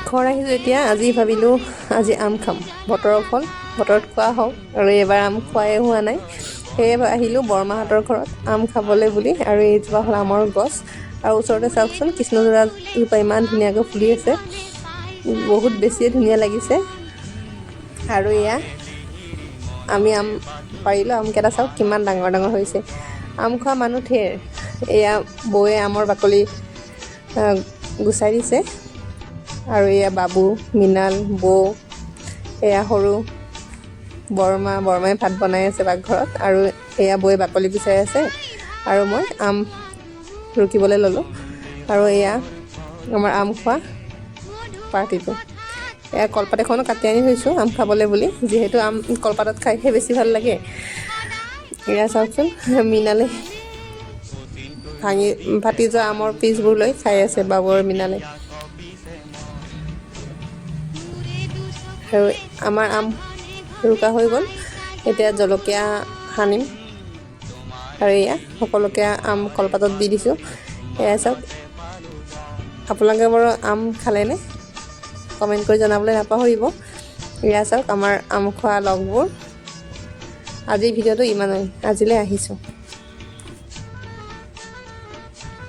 ঘৰ আহিছোঁ এতিয়া। আজি ভাবিলোঁ আজি আম খাম, বতৰৰ ফল বতৰত খোৱা হওক, আৰু এইবাৰ আম খোৱাই হোৱা নাই। সেয়ে আহিলোঁ বৰমাহঁতৰ ঘৰত আম খাবলৈ বুলি। আৰু এইজোপা হ'ল আমৰ গছ, আৰু ওচৰতে চাওকচোন কৃষ্ণচূড়াজোপা ইমান ধুনীয়াকৈ ফুলি আছে, বহুত বেছিয়ে ধুনীয়া লাগিছে। আৰু এয়া আমি আম পাৰিলোঁ, আমকেইটা চাওক কিমান ডাঙৰ ডাঙৰ হৈছে। আম খোৱা মানুহ ঢেৰ। এয়া বৌয়ে আমৰ বাকলি গুচাই দিছে, আৰু এয়া বাবু, মৃণাল, বৌ, এয়া সৰু বৰমাই ভাত বনাই আছে পাকঘৰত, আৰু এয়া বৌয়ে বাকলি গুচাই আছে, আৰু মই আম ৰুকিবলৈ ল'লোঁ। আৰু এয়া আমাৰ আম খোৱা পাৰ্টিটো। এয়া কলপাত এখনো কাটি আনি থৈছোঁ আম খাবলৈ বুলি, যিহেতু আম কলপাতত খাইহে বেছি ভাল লাগে। এয়া চাওকচোন মৃণালে ফাটি যোৱা আমৰ পিচবোৰ লৈ খাই আছে, বাবু আৰু মৃণালে। আৰু আমাৰ আম ৰুকা হৈ গ'ল, এতিয়া জলকীয়া সানিম। আৰু এয়া সকলোকে আম কলপাতত দি দিছোঁ। এয়া চাওক, আপোনালোকে বাৰু আম খালেনে? কমেণ্ট কৰি জনাবলৈ নাপাহৰিব। এয়া চাওক আমাৰ আম খোৱা লগবোৰ। আজিৰ ভিডিঅ'টো ইমানেই, আজিলৈ আহিছোঁ।